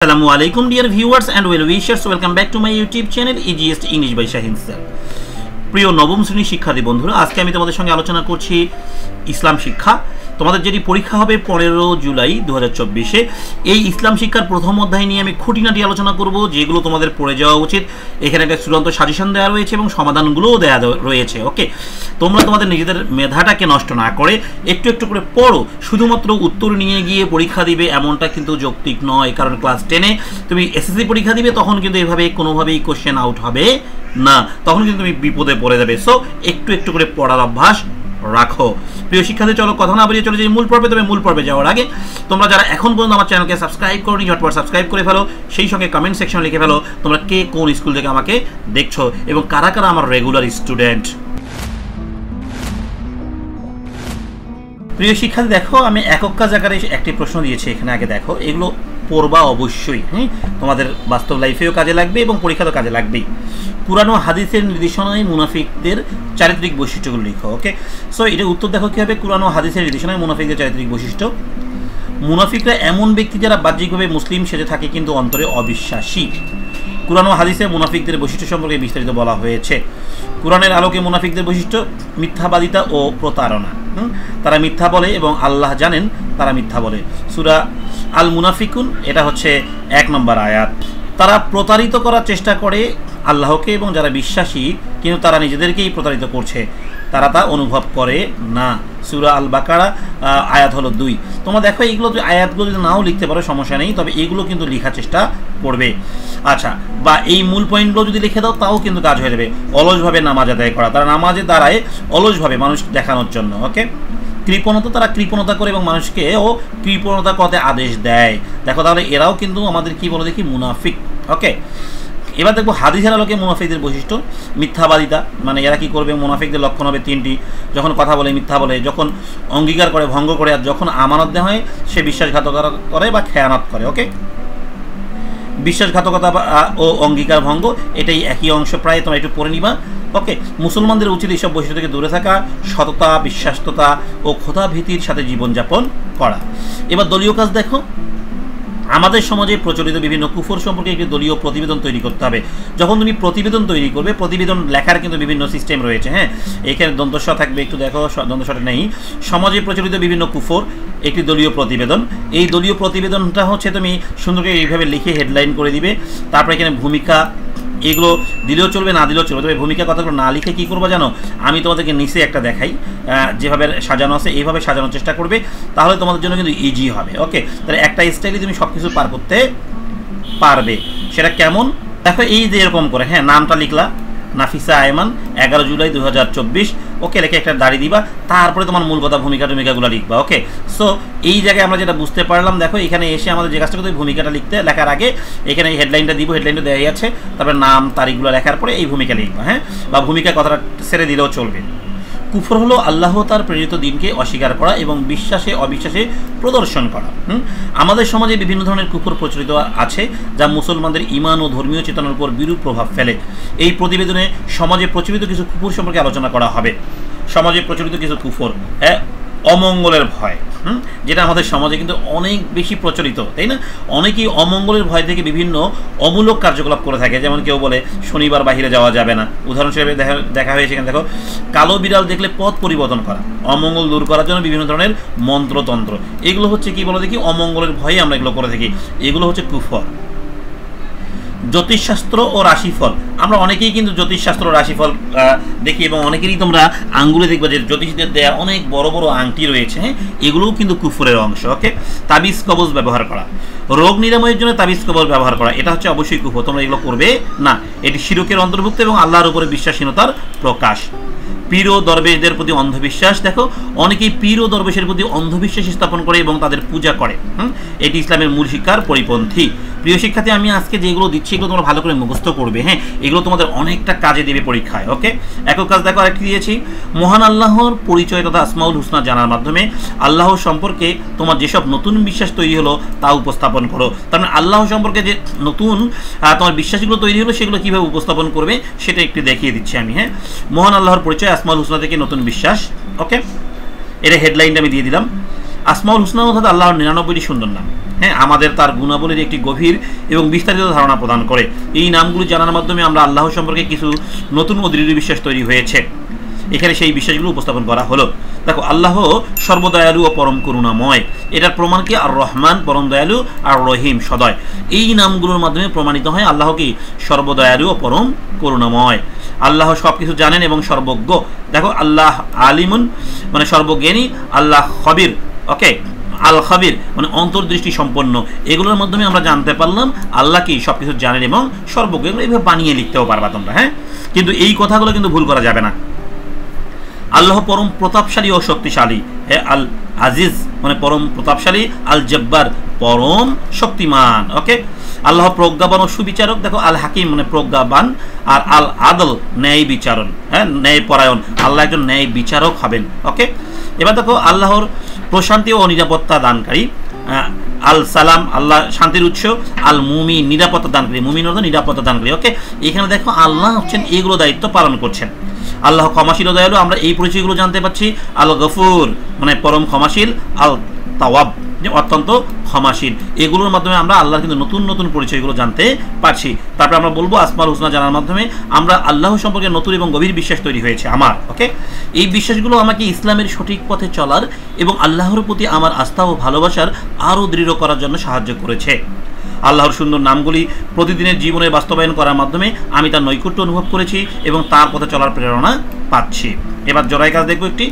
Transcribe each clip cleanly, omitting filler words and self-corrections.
Assalamualaikum dear viewers and well wishers, welcome back to my YouTube channel Easiest English by Shahin sir. প্রিয় নবম শ্রেণীর শিক্ষার্থী বন্ধুরা, আজকে আমি তোমাদের সঙ্গে আলোচনা করছি ইসলাম শিক্ষা। তোমাদের যেটি পরীক্ষা হবে 15 জুলাই 2024-এ, এই ইসলাম শিক্ষার প্রথম অধ্যায় নিয়ে আমি খুঁটিনাটি আলোচনা করব, যেগুলো তোমাদের পড়ে যাওয়া উচিত। এখানে একটা চূড়ান্ত সাজেশন দেওয়া রয়েছে এবং সমাধানগুলোও দেওয়া রয়েছে। ওকে, তোমরা তোমাদের নিজেদের মেধাটাকে নষ্ট না করে একটু একটু করে পড়ো। শুধুমাত্র উত্তর নিয়ে গিয়ে পরীক্ষা দিবে এমনটা কিন্তু যৌক্তিক নয়, কারণ ক্লাস 10-এ তুমি এসএসসি পরীক্ষা দিবে, তখন কিন্তু এভাবে কোনোভাবেই কোশ্চেন আউট হবে না, তখন কিন্তু তুমি বিপদে পড়ে যাবে। সো একটু একটু করে পড়ার অভ্যাস রাখো। প্রিয় শিক্ষার্থী, চলো কথা না বাড়িয়ে চলে যাই মূল পর্বে। তবে মূল পর্বে যাওয়ার আগে তোমরা যারা এখন পর্যন্ত আমার চ্যানেলকে সাবস্ক্রাইব করোনি, ঝটপট সাবস্ক্রাইব করে ফেলো। সেই সঙ্গে কমেন্ট সেকশনে লিখে ফেলো তোমরা কে কোন স্কুল থেকে আমাকে দেখছো এবং কারা কারা আমার রেগুলার স্টুডেন্ট। প্রিয় শিক্ষার্থী, দেখো আমি একক কাজ আকারে একটি প্রশ্ন দিয়েছি এখানে। আগে দেখো, এগুলো পড়বা অবশ্যই, তোমাদের বাস্তব লাইফেও কাজে লাগবে এবং পরীক্ষাতেও কাজে লাগবেই। কুরআন ও হাদিসের নির্দেশনায় মুনাফিকদের চারিত্রিক বৈশিষ্ট্যগুলো লিখো। ওকে, সো এটা উত্তর দেখো কি হবে। কুরআন ও হাদিসের নির্দেশনায় মুনাফিকদের চারিত্রিক বৈশিষ্ট্য: মুনাফিকরা এমন ব্যক্তি যারা বাহ্যিকভাবে মুসলিম সেজে থাকে কিন্তু অন্তরে অবিশ্বাসী। কুরআন ও হাদিসে মুনাফিকদের বৈশিষ্ট্য সম্পর্কে বিস্তারিত বলা হয়েছে। কোরআনের আলোকে মুনাফিকদের বৈশিষ্ট্য: মিথ্যাবাদিতা ও প্রতারণা। তারা মিথ্যা বলে এবং আল্লাহ জানেন তারা মিথ্যা বলে। সূরা আল মুনাফিকুন, এটা হচ্ছে 1 নম্বর আয়াত। তারা প্রতারিত করার চেষ্টা করে আল্লাহকে এবং যারা বিশ্বাসী কিন্তু তারা নিজেদেরকেই প্রতারিত করছে, তারা তা অনুভব করে না। সূরা আল বাকারা আয়াত হলো 2। তোমরা দেখো, এইগুলো যদি আয়াতগুলো যদি নাও লিখতে পারো সমস্যা নেই, তবে এইগুলো কিন্তু লেখার চেষ্টা করবে। আচ্ছা, বা এই মূল পয়েন্টগুলো যদি লিখে দাও তাও কিন্তু কাজ হয়ে যাবে। অলসভাবে নামাজ আদায় করা, তারা নামাজে দাঁড়ায় অলসভাবে মানুষ দেখানোর জন্য। ওকে, কৃপণতা, তারা কৃপণতা করে এবং মানুষকেও কৃপণতা করতে আদেশ দেয়। দেখো তাহলে এরাও কিন্তু আমাদের কি বলে দেখি, মুনাফিক। ওকে, এবার দেখবো হাদিসের আলোকে মুনাফিকদের বৈশিষ্ট্য: মিথ্যাবাদিতা, মানে এরা কি করবে, মুনাফিকদের লক্ষণ হবে 3টি। যখন কথা বলে মিথ্যা বলে, যখন অঙ্গীকার করে ভঙ্গ করে, আর যখন আমানত দেওয়া হয় সে বিশ্বাসঘাতকতা করে বা খেয়ানত করে। ওকে, বিশ্বাসঘাতকতা ও অঙ্গীকার ভঙ্গ এটাই একই অংশ প্রায়, তোমরা একটু পড়ে নিবা। ওকে, মুসলমানদের উচিত এইসব বৈশিষ্ট্য থেকে দূরে থাকা, সততা, বিশ্বাস্ততা ও খোদাভীতির সাথে জীবনযাপন করা। এবার দলীয় কাজ দেখো। আমাদের সমাজে প্রচলিত বিভিন্ন কুফর সম্পর্কে একটি দলীয় প্রতিবেদন তৈরি করতে হবে। যখন তুমি প্রতিবেদন তৈরি করবে, প্রতিবেদন লেখার কিন্তু বিভিন্ন সিস্টেম রয়েছে। এখানে দন্তস্ব থাকবে, একটু দেখো দন্তস্বটা নেই। সমাজে প্রচলিত বিভিন্ন কুফর একটি দলীয় প্রতিবেদন। এই দলীয় প্রতিবেদনটা হচ্ছে তুমি সুন্দর করে এইভাবে লিখে হেডলাইন করে দিবে। তারপরে এখানে ভূমিকা, এগুলো দিলেও চলবে না দিলেও চলবে, তবে ভূমিকা কথাগুলো না লিখে কী করবো জানো, আমি তোমাদেরকে নিচে একটা দেখাই যেভাবে সাজানো আছে, এইভাবে সাজানোর চেষ্টা করবে, তাহলে তোমাদের জন্য কিন্তু ইজি হবে। ওকে, তাহলে একটা স্টাইলে তুমি সব কিছু পার করতে পারবে। সেটা কেমন দেখো, এই যে এরকম করে, নামটা লিখলা নাফিসা আয়মান, 11 জুলাই 2024। ওকে, লেখে একটা দাড়ি দিবা, তারপরে তোমার মূল কথা ভূমিকাগুলো লিখবা। ওকে, সো এই জায়গায় আমরা যেটা বুঝতে পারলাম, দেখো এখানে এসে আমাদের যে কাজটা করতে ভূমিকাটা লেখার আগে এখানে হেডলাইনটা দিব, হেডলাইনটা দেওয়া আছে, তারপরে নাম তারিখগুলো লেখার পরে এই ভূমিকা লিখবা। বা ভূমিকা কথাটা ছেড়ে দিলেও চলবে। কুফর হলো আল্লাহ তার প্রেরিত দিনকে অস্বীকার করা এবং বিশ্বাসে অবিশ্বাসে প্রদর্শন করা। আমাদের সমাজে বিভিন্ন ধরনের কুফর প্রচলিত আছে যা মুসলমানদের ঈমান ও ধর্মীয় চেতনার উপর বিরূপ প্রভাব ফেলে। এই প্রতিবেদনে সমাজে প্রচলিত কিছু কুফর সম্পর্কে আলোচনা করা হবে। সমাজে প্রচলিত কিছু কুফর, অমঙ্গলের ভয়, যেটা আমাদের সমাজে কিন্তু অনেক বেশি প্রচলিত, তাই না? অনেকেই অমঙ্গলের ভয় থেকে বিভিন্ন অমূলক কার্যকলাপ করে থাকে। যেমন কেউ বলে শনিবার বাহিরে যাওয়া যাবে না। উদাহরণ হিসেবে দেখা হয়েছে এখানে, দেখো কালো বিড়াল দেখলে পথ পরিবর্তন করা, অমঙ্গল দূর করার জন্য বিভিন্ন ধরনের মন্ত্রতন্ত্র। এগুলো হচ্ছে কি বলে দেখি, অমঙ্গলের ভয়ে আমরা এগুলো করে থাকি। এগুলো হচ্ছে কুফর। জ্যোতিষশাস্ত্র ও রাশিফল, আমরা অনেকেই কিন্তু জ্যোতিষশাস্ত্র ও রাশিফল দেখি এবং অনেকেরই তোমরা আঙ্গুলে দেখবে যে জ্যোতিষীদের দেয়া অনেক বড় বড় আংটি রয়েছে। এগুলোও কিন্তু কুফরের অংশ। ওকে, তাবিজ কবজ ব্যবহার করা, রোগ নিরাময়ের জন্য তাবিজ কবজ ব্যবহার করা, এটা হচ্ছে অবশ্যই কুফর। তোমরা এগুলো করবে না, এটি শিরকের অন্তর্ভুক্ত এবং আল্লাহর উপরে বিশ্বাসহীনতার প্রকাশ। পীর ও দরবেশদের প্রতি অন্ধবিশ্বাস, দেখো অনেকেই পীর ও দরবেশের প্রতি অন্ধবিশ্বাস স্থাপন করে এবং তাদের পূজা করে। এটি ইসলামের মূল শিক্ষার পরিপন্থী। প্রিয় শিক্ষার্থী, আমি আজকে যেগুলো দিচ্ছি এগুলো তোমরা ভালো করে মুখস্থ করবে। এগুলো তোমাদের অনেকটা কাজে দেবে পরীক্ষায়। ওকে, একক কাজ দেখো আরেকটি দিয়েছি। মহান আল্লাহর পরিচয় তথা আসমাউল হুসনা জানার মাধ্যমে আল্লাহ সম্পর্কে তোমার যেসব নতুন বিশ্বাস তৈরি হলো তা উপস্থাপন করো। তার মানে আল্লাহ সম্পর্কে যে নতুন তোমার বিশ্বাসগুলো তৈরি হলো সেগুলো কীভাবে উপস্থাপন করবে সেটা একটু দেখিয়ে দিচ্ছি আমি। মহান আল্লাহর পরিচয় আসমাউল হুসনা থেকে নতুন বিশ্বাস। ওকে, এটা হেডলাইনটা আমি দিয়ে দিলাম। আসমাউল হুসনা অর্থাৎ আল্লাহর 99টি সুন্দর নাম। হ্যাঁ, আমাদের তার গুণাবলীর একটি গভীর এবং বিস্তারিত ধারণা প্রদান করে। এই নামগুলি জানার মাধ্যমে আমরা আল্লাহ সম্পর্কে কিছু নতুন ও দৃঢ় বিশ্বাস তৈরি হয়েছে। এখানে সেই বিশ্বাসগুলো উপস্থাপন করা হলো। দেখো, আল্লাহ সর্বদয়ালু ও পরম করুণাময়, এটার প্রমাণ কি? আর রহমান পরম দয়ালু, আর রহিম সদয়। এই নামগুলোর মাধ্যমে প্রমাণিত হয় আল্লাহ কি সর্বদয়ালু ও পরম করুণাময়। আল্লাহ সব কিছু জানেন এবং সর্বজ্ঞ। দেখো, আল্লাহ আলিমুন মানে সর্বজ্ঞানী, আল্লাহ খবির, ওকে, আল খবির মানে অন্তর্দৃষ্টি সম্পন্ন। এগুলোর মাধ্যমে আমরা জানতে পারলাম আল্লাহ কি সব কিছু জানেন এবং সর্বজ্ঞ। এগুলো এইভাবে বানিয়ে লিখতেও পারবা তোমরা, হ্যাঁ, কিন্তু এই কথাগুলো কিন্তু ভুল করা যাবে না। আল্লাহ পরম প্রতাপশালী ও শক্তিশালী, হ্যাঁ, আল আজিজ মানে পরম প্রতাপশালী, আল জব্বার পরম শক্তিমান, ওকে। আল্লাহ প্রজ্ঞাবান ও সুবিচারক। দেখো, আল হাকিম মানে প্রজ্ঞাবান, আর আল আদল ন্যায় বিচারণ, হ্যাঁ, ন্যায় পরায়ণ। আল্লাহ একজন ন্যায় বিচারক হবেন, ওকে। এবার দেখো, আল্লাহর প্রশান্তি ও নিরাপত্তা দানকারী, আল সালাম আল্লাহ শান্তির উৎস, আল মুমিন নিরাপত্তা দানকারী, মুমিন অর্থ নিরাপত্তা দানকারী, ওকে। এখানে দেখো আল্লাহ হচ্ছেন এগুলো দায়িত্ব পালন করছেন। আল্লাহ ক্ষমাশীল ও দয়ালু, আমরা এই পরিচয়গুলো জানতে পারছি। আল গফুর মানে পরম ক্ষমাশীল, আল তাওয়াব অত্যন্ত ক্ষমাশীল। এগুলোর মাধ্যমে আমরা আল্লাহর কিন্তু নতুন নতুন পরিচয়গুলো জানতে পারছি। তারপরে আমরা বলবো আসমাউল হুসনা জানার মাধ্যমে আমরা আল্লাহ সম্পর্কে নতুন এবং গভীর বিশ্বাস তৈরি হয়েছে আমার, ওকে। এই বিশ্বাসগুলো আমাকে ইসলামের সঠিক পথে চলার এবং আল্লাহর প্রতি আমার আস্থা ও ভালোবাসার আরও দৃঢ় করার জন্য সাহায্য করেছে। আল্লাহর সুন্দর নামগুলি প্রতিদিনের জীবনে বাস্তবায়ন করার মাধ্যমে আমি তার নৈকট্য অনুভব করেছি এবং তার পথে চলার প্রেরণা পাচ্ছি। এবার জোড়ায় কাজ দেখবো একটি।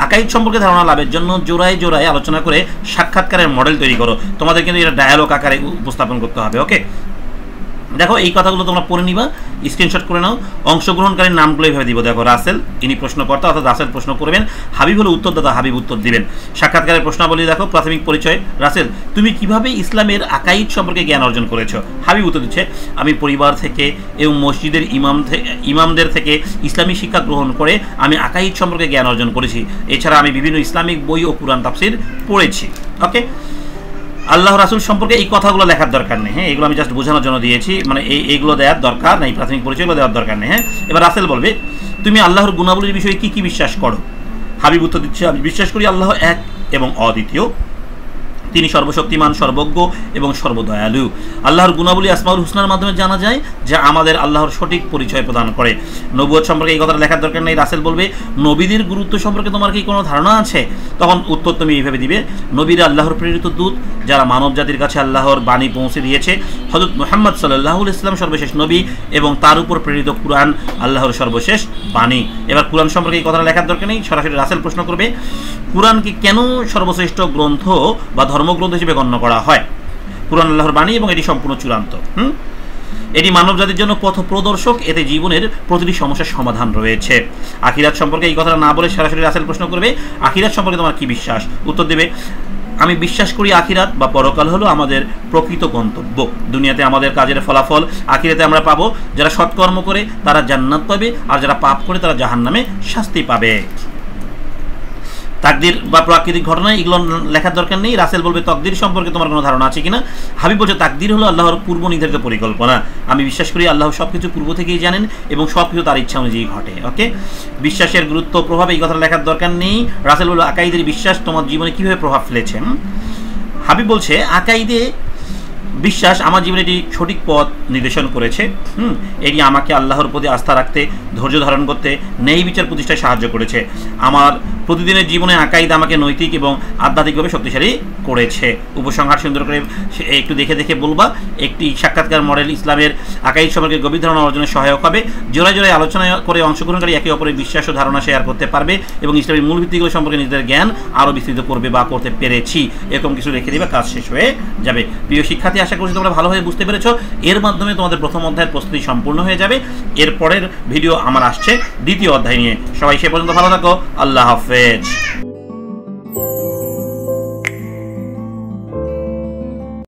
আকাইদ সম্পর্কে ধারণা লাভের জন্য জোড়ায় জোড়ায় আলোচনা করে সাক্ষাৎকারের মডেল তৈরি করো। তোমাদের কিন্তু এটা ডায়ালগ আকারে উপস্থাপন করতে হবে, ওকে। দেখো, এই কথাগুলো তোমরা পড়ে নিবা, স্ক্রিনশট করে নাও। অংশগ্রহণকারীর নামগুলো এইভাবে দিব। দেখো, রাসেল ইনি প্রশ্নকর্তা, অর্থাৎ রাসেল প্রশ্ন করবেন। হাবিব হলো উত্তরদাতা, হাবিব উত্তর দিবেন। সাক্ষাৎকারের প্রশ্নাবলী দেখো, প্রাথমিক পরিচয়। রাসেল, তুমি কিভাবে ইসলামের আকাইদ সম্পর্কে জ্ঞান অর্জন করেছো? হাবিব উত্তর দিচ্ছে, আমি পরিবার থেকে এবং মসজিদের ইমামদের থেকে ইসলামী শিক্ষা গ্রহণ করে আমি আকাইদ সম্পর্কে জ্ঞান অর্জন করেছি। এছাড়া আমি বিভিন্ন ইসলামিক বই ও কুরআন তাফসির পড়েছি, ওকে। আল্লাহ রাসূল সম্পর্কে এই কথাগুলো লেখার দরকার নেই, হ্যাঁ, এগুলো আমি জাস্ট বোঝানোর জন্য দিয়েছি, মানে এইগুলো দেওয়ার দরকার নেই, প্রাথমিক পরিচয়গুলো দেওয়ার দরকার নেই, হ্যাঁ। এবার রাসেল বলবে, তুমি আল্লাহর গুণাবলীর বিষয়ে কি কি বিশ্বাস করো? হাবিব উত্তর দিচ্ছে, আমি বিশ্বাস করি আল্লাহ এক এবং অদ্বিতীয়, তিনি সর্বশক্তিমান, সর্বজ্ঞ এবং সর্বদয়ালু। আল্লাহর গুণাবলী আসমাউল হুসনার মাধ্যমে জানা যায়, যা আমাদের আল্লাহর সঠিক পরিচয় প্রদান করে। নবুয়ত সম্পর্কে এই কথাটা লেখার দরকার নেই। রাসেল বলবে, নবীদের গুরুত্ব সম্পর্কে তোমার কি কোনো ধারণা আছে? তখন উত্তর তুমি এইভাবে দিবে, নবীরা আল্লাহর প্রেরিত দূত, যারা মানব জাতির কাছে আল্লাহর বাণী পৌঁছে দিয়েছে। হযরত মুহাম্মদ সাল্লাল্লাহু আলাইহি ওয়াসাল্লাম সর্বশেষ নবী এবং তার উপর প্রেরিত কুরআন আল্লাহর সর্বশেষ বাণী। এবার কুরআন সম্পর্কে এই কথাটা লেখার দরকার নেই, সরাসরি রাসেল প্রশ্ন করবে, কুরআনকে কেন সর্বশ্রেষ্ঠ গ্রন্থ বা ধর্মগ্রন্থ হিসেবে গণ্য করা হয়? কুরআন আল্লাহর বাণী এবং এটি সম্পূর্ণ চূড়ান্ত। এটি মানব জাতির জন্য পথ প্রদর্শক, এতে জীবনের প্রতিটি সমস্যার সমাধান রয়েছে। আখিরাত সম্পর্কে এই কথাটা না বলে সরাসরি রাসেল প্রশ্ন করবে, আখিরাত সম্পর্কে তোমার কি বিশ্বাস? উত্তর দেবে, আমি বিশ্বাস করি আখিরাত বা পরকাল হলো আমাদের প্রকৃত গন্তব্য। দুনিয়াতে আমাদের কাজের ফলাফল আখিরাতে আমরা পাবো। যারা সৎকর্ম করে তারা জান্নাত পাবে, আর যারা পাপ করে তারা জাহান্নামে শাস্তি পাবে। তাকদির বা প্রাকৃতিক ঘটনা এগুলো লেখার দরকার নেই। রাসেল বলবে, তকদির সম্পর্কে তোমার কোনো ধারণা আছে কিনা? হাবিব বলছে, তাকদির হলো আল্লাহর পূর্ব নির্ধারিত পরিকল্পনা। আমি বিশ্বাস করি আল্লাহ সব কিছু পূর্ব থেকেই জানেন এবং সব কিছু তার ইচ্ছা অনুযায়ী ঘটে, ওকে। বিশ্বাসের গুরুত্ব প্রভাব এই কথা লেখার দরকার নেই। রাসেল বলল, আকাইদের বিশ্বাস তোমার জীবনে কীভাবে প্রভাব ফেলেছে? হাবিব বলছে, আকাইদে বিশ্বাস আমার জীবনে এটি সঠিক পথ নির্দেশন করেছে। এটি আমাকে আল্লাহর প্রতি আস্থা রাখতে, ধৈর্য ধারণ করতে, ন্যায় বিচার প্রতিষ্ঠায় সাহায্য করেছে। আমার প্রতিদিনের জীবনে আকাইদ আমাকে নৈতিক এবং আধ্যাত্মিকভাবে শক্তিশালী করেছে। উপসংহার সুন্দর করে একটু দেখে দেখে বলবা। একটি সাক্ষাৎকার মডেল ইসলামের আকাইদ সম্পর্কে গভীর ধারণা অর্জনে সহায়ক হবে। জোড়ায় জোড়ায় আলোচনা করে অংশগ্রহণকারী একে অপরের বিশ্বাস ও ধারণা শেয়ার করতে পারবে এবং ইসলামের মূল ভিত্তিগুলো সম্পর্কে নিজেদের জ্ঞান আরও বিস্তৃত করবে বা করতে পেরেছি এরকম কিছু রেখে দেবে, কাজ শেষ হয়ে যাবে। প্রিয় শিক্ষার্থী, আশা করছি তোমরা ভালোভাবে বুঝতে পেরেছো। এর মাধ্যমে তোমাদের প্রথম অধ্যায়ের প্রস্তুতি সম্পূর্ণ হয়ে যাবে। এরপরের ভিডিও আমার আসছে দ্বিতীয় অধ্যায় নিয়ে। সবাই সে পর্যন্ত ভালো থাকো। আল্লাহ হাফেজ।